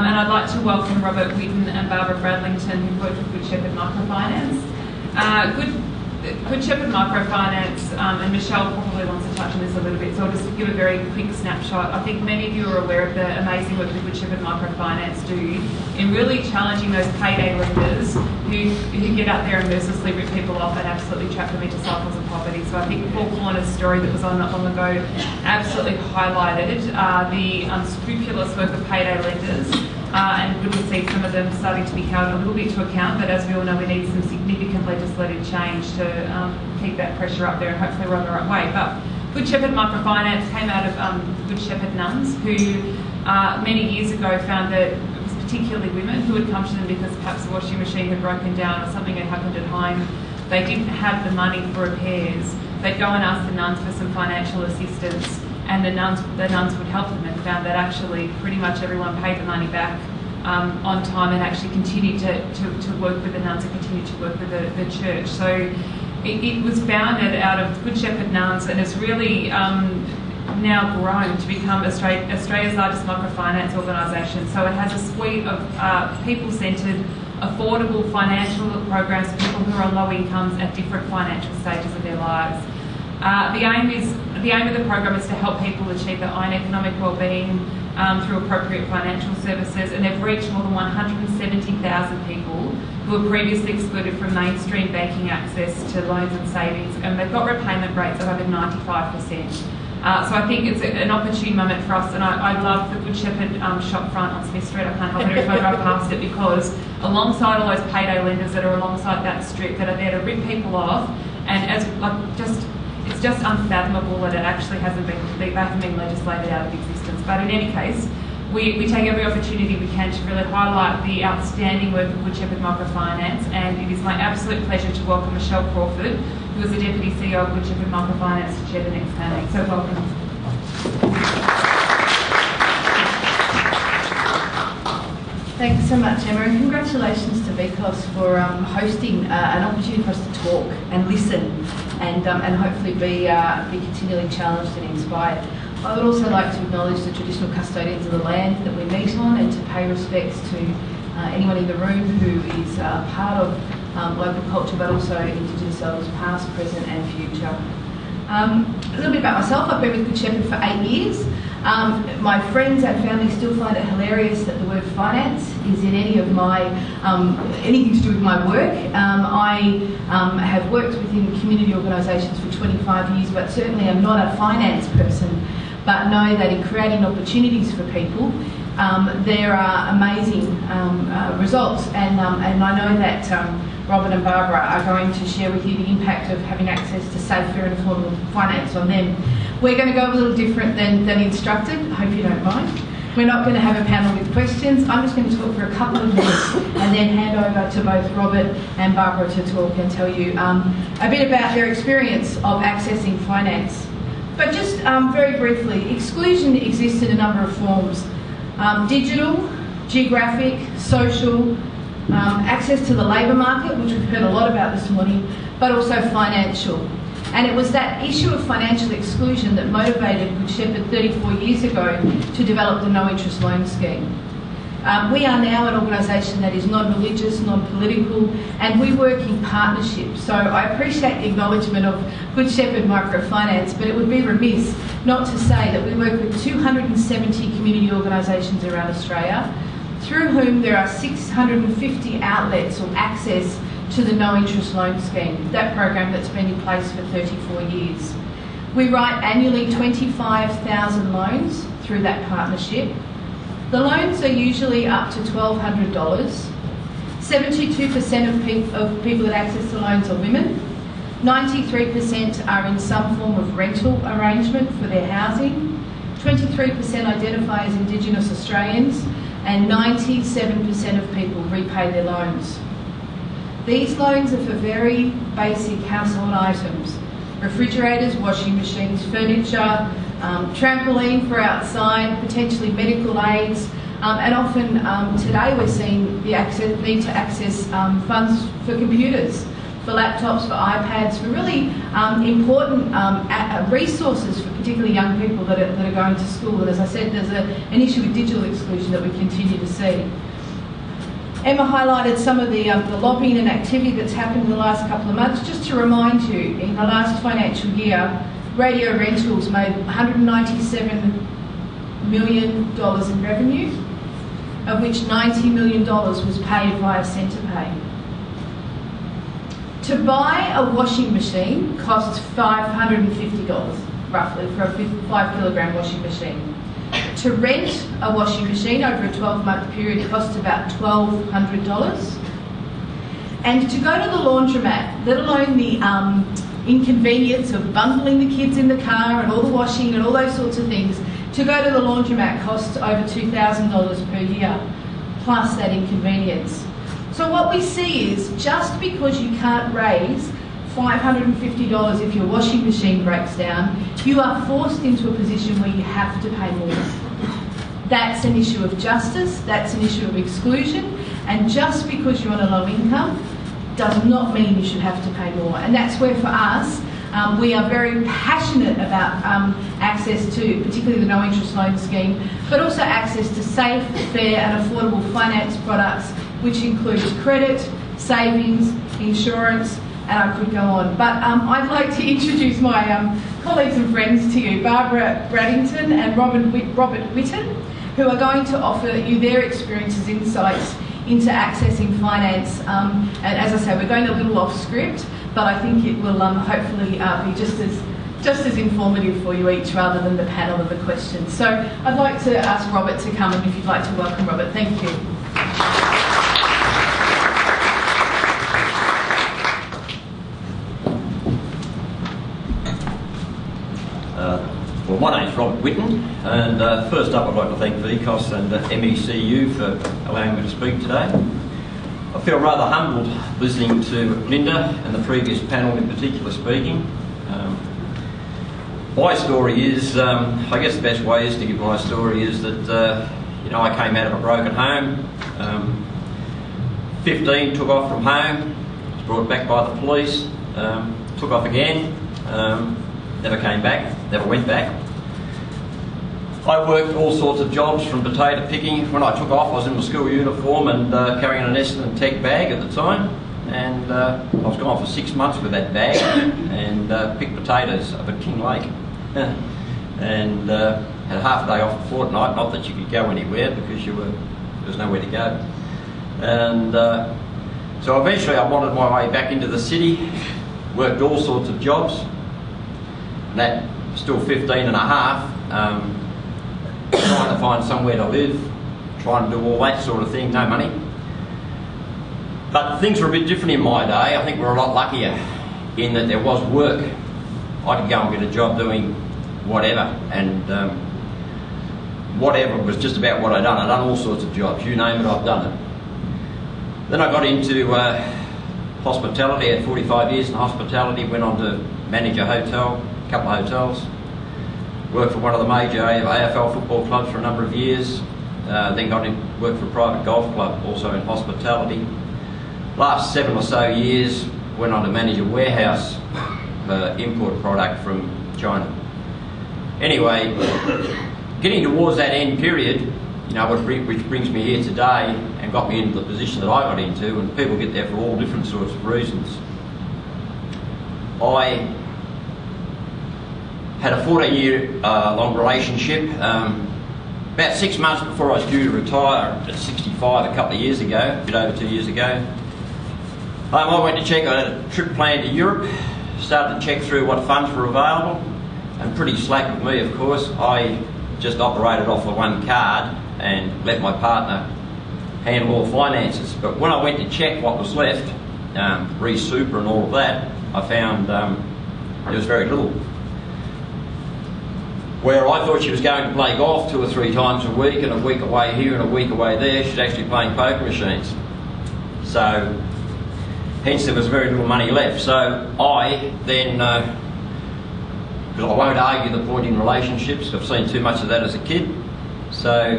And I'd like to welcome Robert Whitton and Barbara Bradlington, who worked with Good Shepherd Microfinance. Good Shepherd Microfinance, and Michelle probably wants to touch on this a little bit, so I'll just give a very quick snapshot. I think many of you are aware of the amazing work that Good Shepherd Microfinance do in really challenging those payday lenders who get out there and mercilessly rip people off and absolutely trap them into cycles of poverty. So I think Paul Corner's story that was on not long ago absolutely highlighted the unscrupulous work of payday lenders. And good to see some of them starting to be held a little bit to account, but as we all know, we need some significant legislative change to keep that pressure up there, and hopefully we're on the right way. But Good Shepherd Microfinance came out of Good Shepherd nuns who many years ago found that it was particularly women who would come to them because perhaps the washing machine had broken down or something had happened at home. They didn't have the money for repairs. They'd go and ask the nuns for some financial assistance, and the nuns would help them, and found that actually pretty much everyone paid the money back on time and actually continued to work with the nuns and continued to work with the church. So it was founded out of Good Shepherd nuns, and it's really now grown to become Australia's largest microfinance organisation. So it has a suite of people-centred, affordable financial programs for people who are on low incomes at different financial stages of their lives. The aim of the program is to help people achieve their own economic wellbeing through appropriate financial services, and they've reached more than 170,000 people who were previously excluded from mainstream banking access to loans and savings, and they've got repayment rates of over 95%. So I think it's an opportune moment for us, and I love the Good Shepherd shop front on Smith Street. I can't help it if I drive past it, because alongside all those payday lenders that are alongside that strip that are there to rip people off, and it's just unfathomable that it actually they haven't been legislated out of existence. But in any case, we take every opportunity we can to really highlight the outstanding work of Good Shepherd Microfinance, and it is my absolute pleasure to welcome Michelle Crawford, who is the Deputy CEO of Good Shepherd Microfinance, to chair the next panel. So welcome. Thanks so much, Emma, and congratulations to VCOSS for hosting an opportunity for us to talk and listen, and hopefully be continually challenged and inspired. I would also like to acknowledge the traditional custodians of the land that we meet on, and to pay respects to anyone in the room who is part of local culture, but also Indigenous elders past, present and future. A little bit about myself. I've been with Good Shepherd for 8 years. My friends and family still find it hilarious that the word finance is in any of my anything to do with my work. I have worked within community organisations for 25 years, but certainly am not a finance person, but know that in creating opportunities for people, there are amazing results, and I know that Robert and Barbara are going to share with you the impact of having access to safe, fair and affordable finance on them. We're going to go a little different than instructed. I hope you don't mind. We're not going to have a panel with questions. I'm just going to talk for a couple of minutes and then hand over to both Robert and Barbara to talk and tell you a bit about their experience of accessing finance. But just very briefly, exclusion exists in a number of forms. Digital, geographic, social, access to the labour market, which we've heard a lot about this morning, but also financial. And it was that issue of financial exclusion that motivated Good Shepherd 34 years ago to develop the no interest loan scheme. We are now an organisation that is non-religious, non-political, and we work in partnership. So I appreciate the acknowledgement of Good Shepherd Microfinance, but it would be remiss not to say that we work with 270 community organisations around Australia, through whom there are 650 outlets or access to the no interest loan scheme, that program that's been in place for 34 years. We write annually 25,000 loans through that partnership. The loans are usually up to $1,200. 72% of people that access the loans are women. 93% are in some form of rental arrangement for their housing. 23% identify as Indigenous Australians, and 97% of people repay their loans. These loans are for very basic household items: refrigerators, washing machines, furniture, trampoline for outside, potentially medical aids, and often today we're seeing the need to access funds for computers, for laptops, for iPads, for really important resources for particularly young people that are going to school. And as I said, there's an issue with digital exclusion that we continue to see. Emma highlighted some of the lobbying and activity that's happened in the last couple of months. Just to remind you, in the last financial year, radio rentals made $197 million in revenue, of which $90 million was paid via centre pay. To buy a washing machine costs $550, roughly, for a 5 kilogram washing machine. To rent a washing machine over a 12-month period costs about $1,200. And to go to the laundromat, let alone the inconvenience of bundling the kids in the car and all the washing and all those sorts of things, to go to the laundromat costs over $2,000 per year, plus that inconvenience. So what we see is, just because you can't raise $550 if your washing machine breaks down, you are forced into a position where you have to pay more. That's an issue of justice, that's an issue of exclusion, and just because you're on a low income does not mean you should have to pay more. And that's where, for us, we are very passionate about access to, particularly the no interest loan scheme, but also access to safe, fair and affordable finance products, which includes credit, savings, insurance, and I could go on. But I'd like to introduce my colleagues and friends to you, Barbara Bradlington and Robert Whitton, who are going to offer you their experiences, insights into accessing finance. And as I say, we're going a little off script, but I think it will hopefully be just as informative for you each, rather than the panel and the questions. So I'd like to ask Robert to come, and if you'd like to welcome Robert. Thank you. Well, my name's Robert Whitton, and first up I'd like to thank VCOSS and MECU for allowing me to speak today. I feel rather humbled listening to Linda and the previous panel in particular speaking. My story is, I guess the best way is to give my story is that, I came out of a broken home, 15, took off from home, was brought back by the police, took off again, never came back, never went back. I worked all sorts of jobs, from potato picking. When I took off, I was in my school uniform and carrying an Essendon Tech bag at the time, and I was gone for 6 months with that bag and picked potatoes up at King Lake and had a half a day off a fortnight. Not that you could go anywhere because there was nowhere to go. And so eventually I wanted my way back into the city, worked all sorts of jobs, and at still 15 and a half, trying to find somewhere to live, trying to do all that sort of thing, no money. But things were a bit different in my day. I think we were a lot luckier in that there was work. I could go and get a job doing whatever, and whatever was just about what I'd done. I'd done all sorts of jobs, you name it, I've done it. Then I got into hospitality. I had 45 years in hospitality, went on to manage a hotel, a couple of hotels. Worked for one of the major AFL football clubs for a number of years. Then got in, worked for a private golf club, also in hospitality. Last 7 or so years, went on to manage a warehouse for import product from China. Anyway, getting towards that end period, which brings me here today and got me into the position that I got into, and people get there for all different sorts of reasons. I had a 14-year long relationship. About 6 months before I was due to retire at 65 a couple of years ago, a bit over 2 years ago, I went to check. I had a trip planned to Europe, started to check through what funds were available, and pretty slack with me, of course. I just operated off the one card and let my partner handle all the finances. But when I went to check what was left, re-super and all of that, I found there was very little. Where I thought she was going to play golf 2 or 3 times a week, and a week away here and a week away there, she's actually playing poker machines. So, hence there was very little money left. So I then, because I won't argue the point in relationships, I've seen too much of that as a kid, so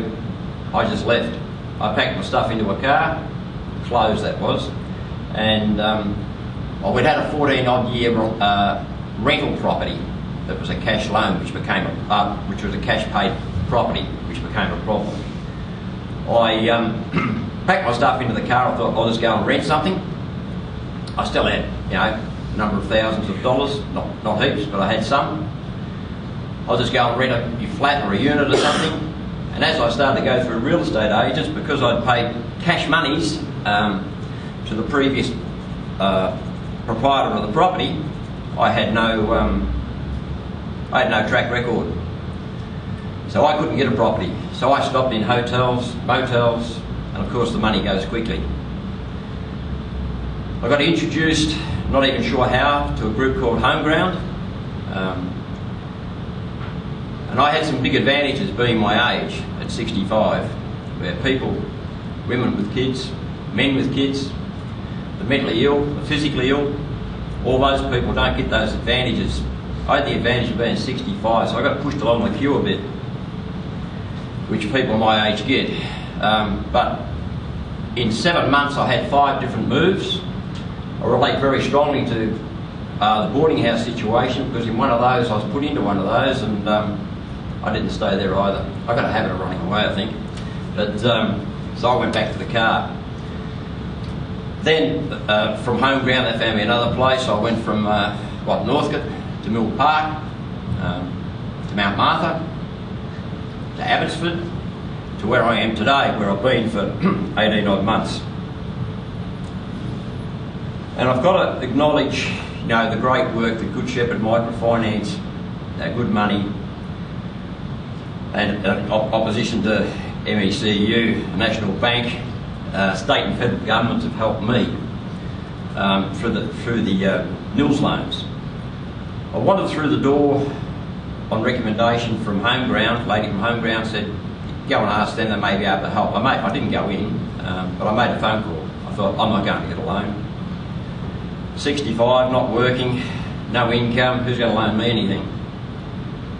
I just left. I packed my stuff into a car, clothes that was, and we'd had a 14 odd year rental property that was a cash loan, which became which was a cash paid property, which became a problem. I packed my stuff into the car. I thought I'll just go and rent something. I still had, you know, a number of thousands of dollars, not heaps, but I had some. I'll just go and rent a flat or a unit or something. And as I started to go through real estate agents, because I'd paid cash monies to the previous proprietor of the property, I had no track record. So I couldn't get a property. So I stopped in hotels, motels, and of course the money goes quickly. I got introduced, not even sure how, to a group called Homeground. And I had some big advantages being my age at 65, where people, women with kids, men with kids, the mentally ill, the physically ill, all those people don't get those advantages. I had the advantage of being 65, so I got pushed along the queue a bit, which people my age get. But in 7 months I had 5 different moves. I relate very strongly to the boarding house situation, because in one of those I was put into one of those, and I didn't stay there either. I got a habit of running away, I think. But so I went back to the car. Then from Homeground they found me another place. I went from Northcote to Mill Park, to Mount Martha, to Abbotsford, to where I am today, where I've been for 18 odd months. And I've got to acknowledge, you know, the great work that Good Shepherd Microfinance, Good Money, and opposition to MECU, National Bank, state and federal governments have helped me through the NILS loans. I wandered through the door on recommendation from Homeground. A lady from Homeground said, go and ask them, they may be able to help. I didn't go in, but I made a phone call. I thought, I'm not going to get a loan. 65, not working, no income, who's going to loan me anything?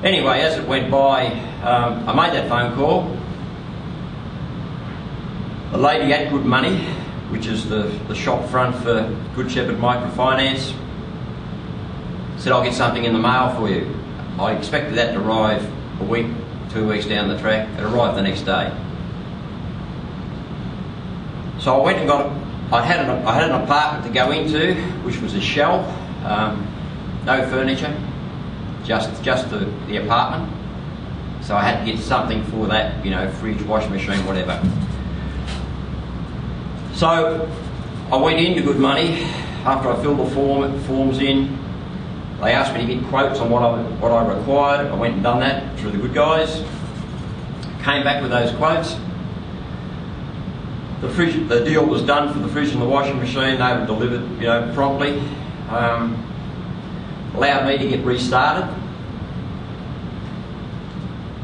Anyway, as it went by, I made that phone call. The lady at Good Money, which is the shop front for Good Shepherd Microfinance, said, I'll get something in the mail for you. I expected that to arrive a week, 2 weeks down the track. It arrived the next day. So I went and got I had an apartment to go into, which was a shell, no furniture, just the apartment. So I had to get something for that, you know, fridge, washing machine, whatever. So I went into Good Money after I filled the forms in. They asked me to get quotes on what I required. I went and done that through the good guys. Came back with those quotes. The deal was done for the fridge and the washing machine. They were delivered, you know, promptly. Allowed me to get restarted.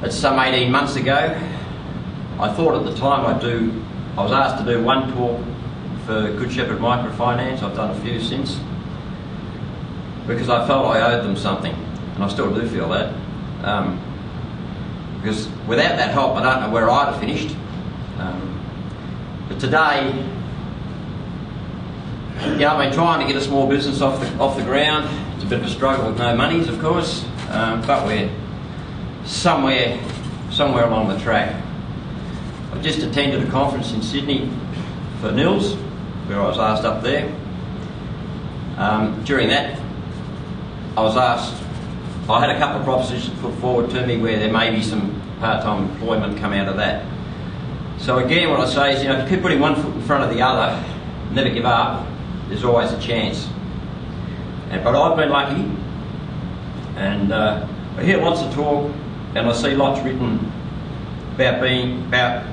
That's some 18 months ago. I thought at the time I was asked to do one talk for Good Shepherd Microfinance. I've done a few since, because I felt I owed them something, and I still do feel that. Because without that help, I don't know where I'd have finished. But today, you know, I've been trying to get a small business off the ground. It's a bit of a struggle with no monies, of course, but we're somewhere along the track. I just attended a conference in Sydney for NILS, where I was asked up there. During that, I was asked, I had a couple of propositions put forward to me where there may be some part-time employment come out of that. So again, what I say is, you know, if you keep putting one foot in front of the other, never give up, there's always a chance. But I've been lucky, and I hear lots of talk, and I see lots written about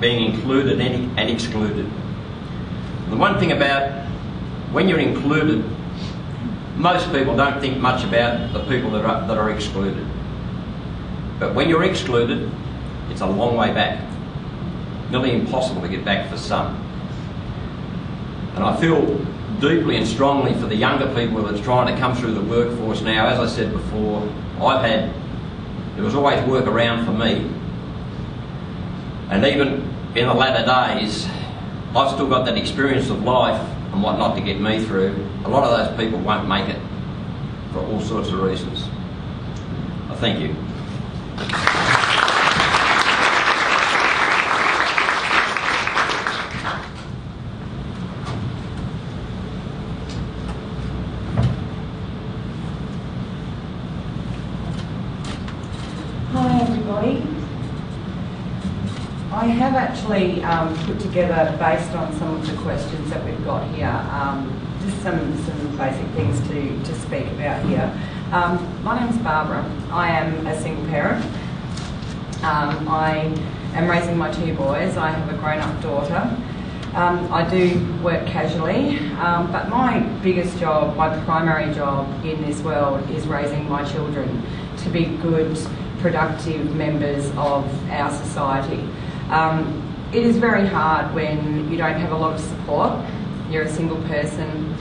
being included and excluded. The one thing about when you're included, most people don't think much about the people that are excluded. But when you're excluded, it's a long way back. Nearly impossible to get back for some. And I feel deeply and strongly for the younger people that's trying to come through the workforce now. As I said before, there was always work around for me. And even in the latter days, I've still got that experience of life and whatnot to get me through. A lot of those people won't make it for all sorts of reasons. Thank you. Hi everybody. I have actually put together, based on some of the questions that we've got here, just some basic things to speak about here. My name's Barbara. I am a single parent. I am raising my 2 boys. I have a grown-up daughter. I do work casually, but my biggest job, my primary job in this world is raising my children to be good, productive members of our society. It is very hard when you don't have a lot of support. You're a single person.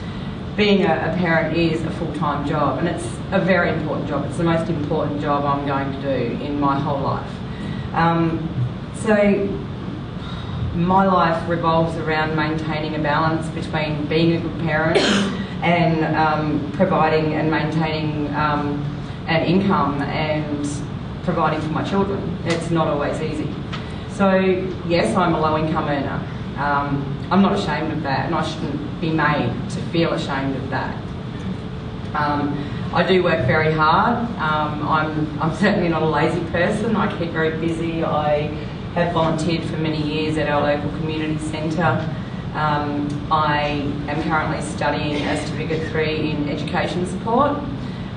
Being a parent is a full-time job, and it's a very important job. It's the most important job I'm going to do in my whole life. So my life revolves around maintaining a balance between being a good parent and providing and maintaining an income and providing for my children. It's not always easy. So yes, I'm a low-income earner. I'm not ashamed of that, and I shouldn't be made to feel ashamed of that. I do work very hard. I'm certainly not a lazy person. I keep very busy. I have volunteered for many years at our local community centre. I am currently studying a Certificate 3 in education support.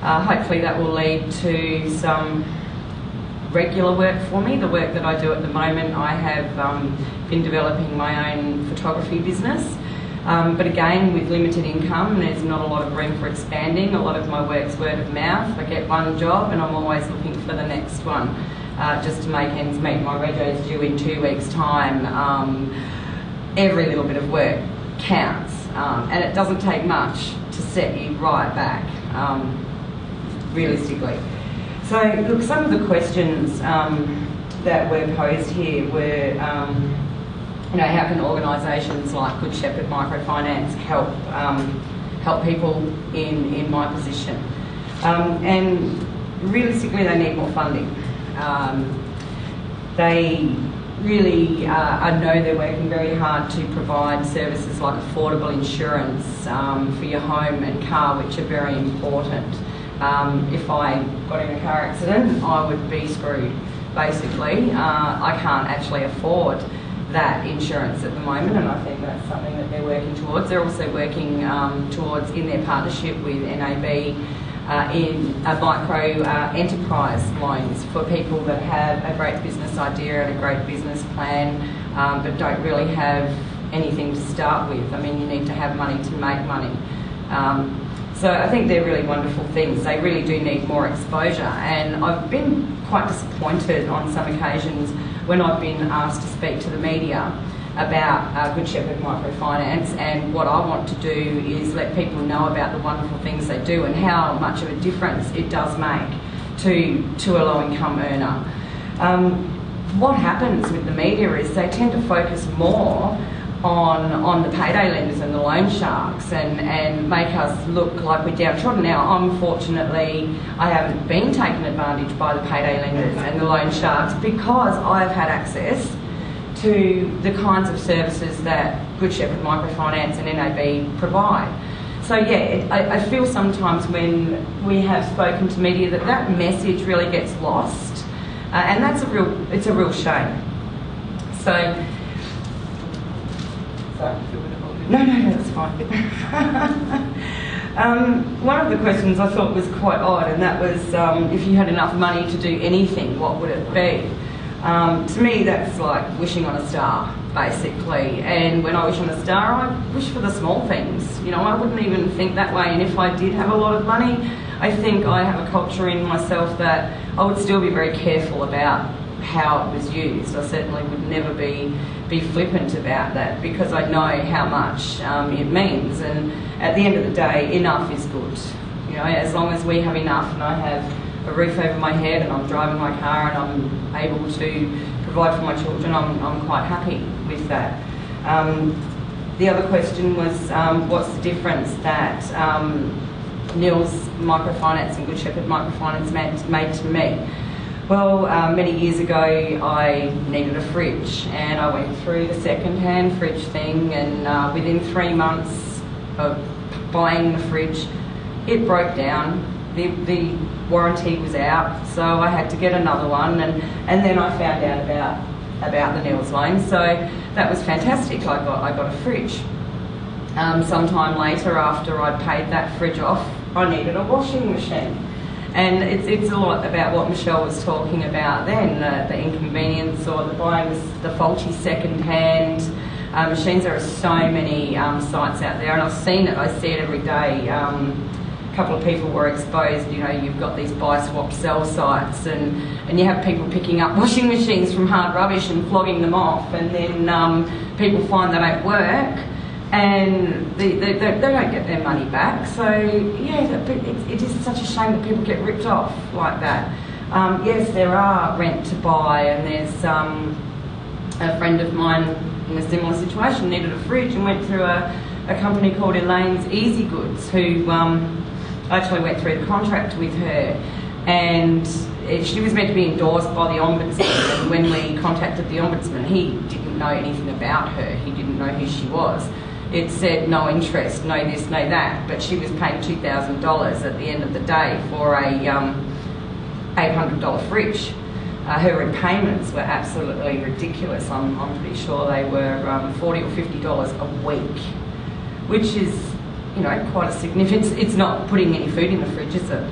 Hopefully that will lead to some regular work for me. The work that I do at the moment, I have been developing my own photography business. But again, with limited income, there's not a lot of room for expanding. A lot of my work's word of mouth. I get one job and I'm always looking for the next one, just to make ends meet. My rego's due in 2 weeks' time. Every little bit of work counts, and it doesn't take much to set you right back, realistically. So, look, some of the questions that were posed here were, how can organisations like Good Shepherd Microfinance help people in my position? And realistically, they need more funding. They really I know they're working very hard to provide services like affordable insurance for your home and car, which are very important. If I got in a car accident, I would be screwed, basically. I can't actually afford that insurance at the moment, and I think that's something that they're working towards. They're also working towards, in their partnership with NAB, in micro enterprise loans for people that have a great business idea and a great business plan, but don't really have anything to start with. I mean, you need to have money to make money. So I think they're really wonderful things. They really do need more exposure, and I've been quite disappointed on some occasions when I've been asked to speak to the media about Good Shepherd Microfinance, and what I want to do is let people know about the wonderful things they do and how much of a difference it does make to a low-income earner. What happens with the media is they tend to focus more on the payday lenders and the loan sharks and make us look like we're downtrodden. Now, unfortunately, I haven't been taken advantage by the payday lenders and the loan sharks because I've had access to the kinds of services that Good Shepherd Microfinance and NAB provide. So yeah, I feel sometimes when we have spoken to media that message really gets lost, and that's it's a real shame. So. No, that's fine. One of the questions I thought was quite odd, and that was if you had enough money to do anything, what would it be? To me, that's like wishing on a star, basically. And when I wish on a star, I wish for the small things. You know, I wouldn't even think that way. And if I did have a lot of money, I think I have a culture in myself that I would still be very careful about how it was used. I certainly would never be flippant about that because I know how much it means. And at the end of the day, enough is good. You know, as long as we have enough and I have a roof over my head and I'm driving my car and I'm able to provide for my children, I'm quite happy with that. The other question was, what's the difference that Nils Microfinance and Good Shepherd Microfinance made to me? Well, many years ago I needed a fridge, and I went through the second-hand fridge thing, and within 3 months of buying the fridge, it broke down. The warranty was out, so I had to get another one, and then I found out about the Nils loan, so that was fantastic. I got a fridge. Sometime later, after I'd paid that fridge off, I needed a washing machine. And it's a lot about what Michelle was talking about then, the inconvenience or the buying the faulty second-hand machines. There are so many sites out there, and I've seen it. I see it every day. A couple of people were exposed. You know, you've got these buy, swap, sell sites, and you have people picking up washing machines from hard rubbish and flogging them off, and then people find they don't work, and they don't get their money back. So yeah, it is such a shame that people get ripped off like that. Yes, there are rent to buy, and there's a friend of mine in a similar situation needed a fridge and went through a company called Elaine's Easy Goods, who actually went through the contract with her, and she was meant to be endorsed by the Ombudsman, and when we contacted the Ombudsman, he didn't know anything about her. He didn't know who she was. It said no interest, no this, no that, but she was paying $2,000 at the end of the day for a $800 fridge. Her repayments were absolutely ridiculous. I'm pretty sure they were $40 or $50 a week, which is, you know, quite a significant. It's not putting any food in the fridge, is it?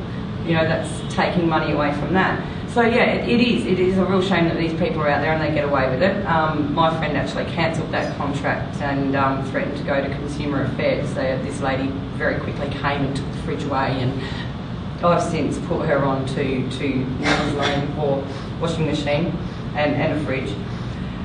You know, that's taking money away from that. So yeah, it is a real shame that these people are out there and they get away with it. My friend actually cancelled that contract and threatened to go to Consumer Affairs. So this lady very quickly came and took the fridge away, and I've since put her on to Nils loan for washing machine and a fridge.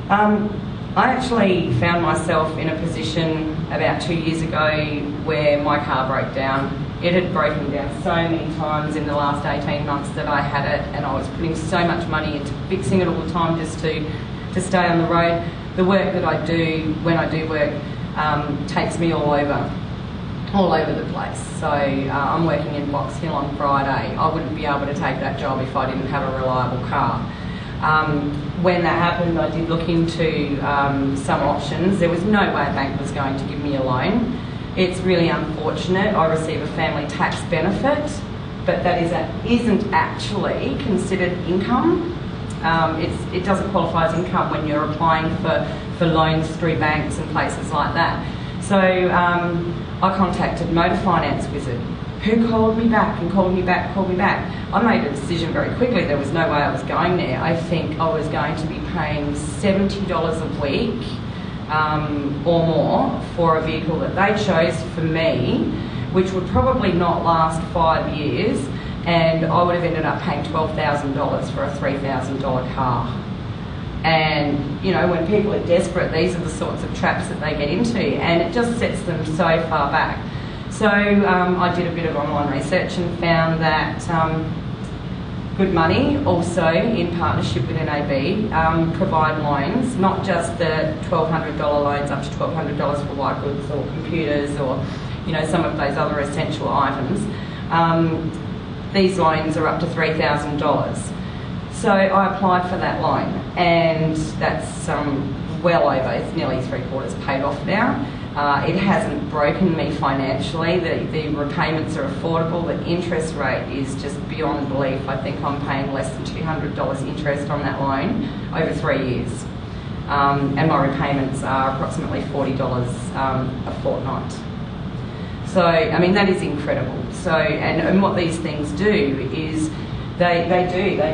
I actually found myself in a position about 2 years ago where my car broke down. It had broken down so many times in the last 18 months that I had it, and I was putting so much money into fixing it all the time just to stay on the road. The work that I do, when I do work, takes me all over the place. So I'm working in Box Hill on Friday. I wouldn't be able to take that job if I didn't have a reliable car. When that happened, I did look into some options. There was no way a bank was going to give me a loan. It's really unfortunate. I receive a family tax benefit, but that isn't actually considered income. It doesn't qualify as income when you're applying for loans through banks and places like that. So I contacted Motor Finance Wizard, who called me back and called me back. I made a decision very quickly. There was no way I was going there. I think I was going to be paying $70 a week or more for a vehicle that they chose for me, which would probably not last 5 years, and I would have ended up paying $12,000 for a $3,000 car. And you know, when people are desperate, these are the sorts of traps that they get into, and it just sets them so far back. So I did a bit of online research and found that Good Money, also in partnership with NAB, provide loans, not just the $1,200 loans up to $1,200 for white goods or computers or, you know, some of those other essential items. These loans are up to $3,000. So I applied for that loan, and that's well over, it's nearly 3/4 paid off now. It hasn't broken me financially. The repayments are affordable. The interest rate is just beyond belief. I think I'm paying less than $200 interest on that loan over 3 years. And my repayments are approximately $40 a fortnight. So, I mean, that is incredible. So, and what these things do is they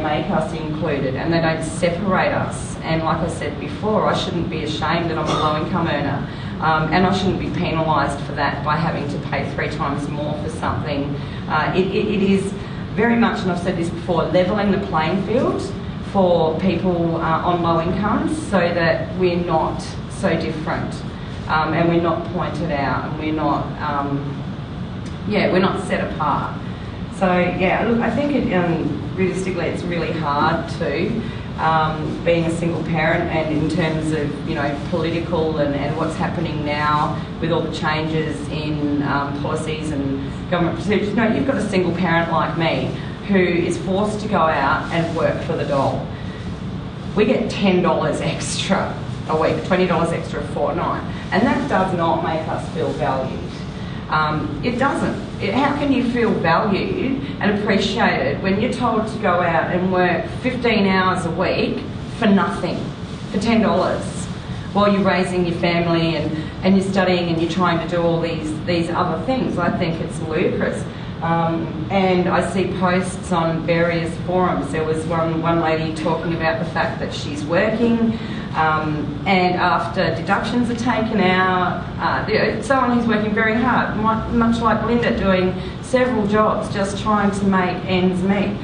make us included, and they don't separate us. And like I said before, I shouldn't be ashamed that I'm a low-income earner. And I shouldn't be penalised for that by having to pay 3 times more for something. It is very much, and I've said this before, levelling the playing field for people on low incomes, so that we're not so different, and we're not pointed out, and we're not set apart. So yeah, look, I think realistically it's really hard to being a single parent, and in terms of, you know, political and what's happening now with all the changes in policies and government procedures. No, you've got a single parent like me who is forced to go out and work for the dole. We get $10 extra a week, $20 extra a fortnight, and that does not make us feel valued. It doesn't. How can you feel valued and appreciated when you're told to go out and work 15 hours a week for nothing, for $10, while you're raising your family and you're studying and you're trying to do all these other things? I think it's ludicrous. And I see posts on various forums. There was one lady talking about the fact that she's working, and after deductions are taken out, someone who's working very hard, much like Linda, doing several jobs just trying to make ends meet.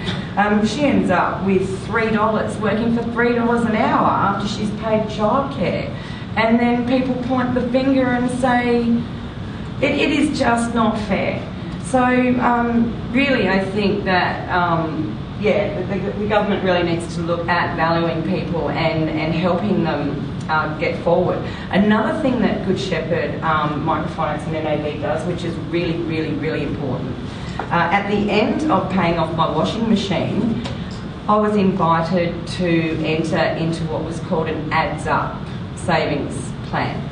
She ends up with $3, working for $3 an hour after she's paid childcare. And then people point the finger and say, it is just not fair. So really, I think that the government really needs to look at valuing people and helping them get forward. Another thing that Good Shepherd Microfinance and NAB does, which is really, really, really important, at the end of paying off my washing machine, I was invited to enter into what was called an Adds Up savings plan.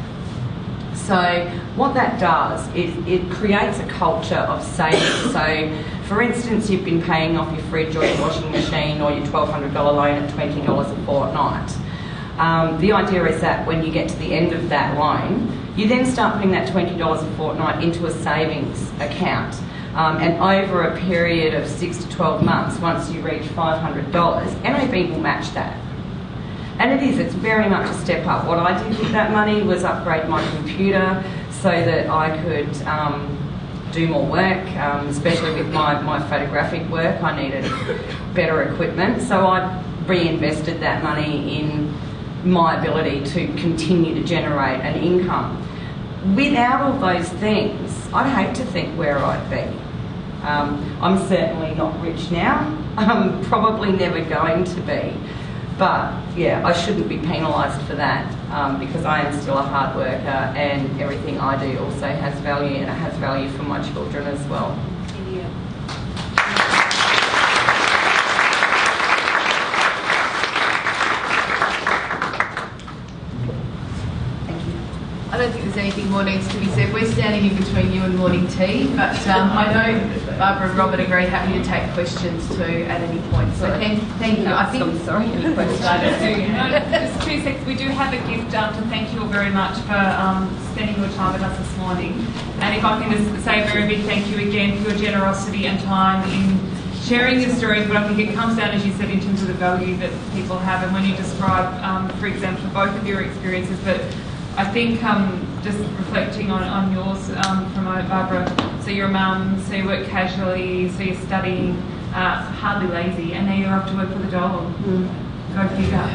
So what that does is it creates a culture of saving. So, for instance, you've been paying off your fridge or your washing machine or your $1,200 loan at $20 a fortnight. The idea is that when you get to the end of that loan, you then start putting that $20 a fortnight into a savings account. And over a period of 6 to 12 months, once you reach $500, NAB will match that. And it's very much a step up. What I did with that money was upgrade my computer so that I could do more work, especially with my photographic work. I needed better equipment. So I reinvested that money in my ability to continue to generate an income. Without all those things, I'd hate to think where I'd be. I'm certainly not rich now. I'm probably never going to be. But yeah, I shouldn't be penalised for that because I am still a hard worker, and everything I do also has value, and it has value for my children as well. I don't think there's anything more needs to be said. We're standing in between you and morning tea, but I know Barbara and Robert are very happy to take questions too at any point. So thank you. I think I'm sorry, any questions? Just 2 seconds. We do have a gift to thank you all very much for spending your time with us this morning. And if I can just say a very big thank you again for your generosity and time in sharing your stories, but I think it comes down, as you said, in terms of the value that people have. And when you describe, for example, both of your experiences, but I think just reflecting on yours from Barbara, so you're a mum, so you work casually, so you're studying, hardly lazy, and now you're off to work for the dole. Go figure.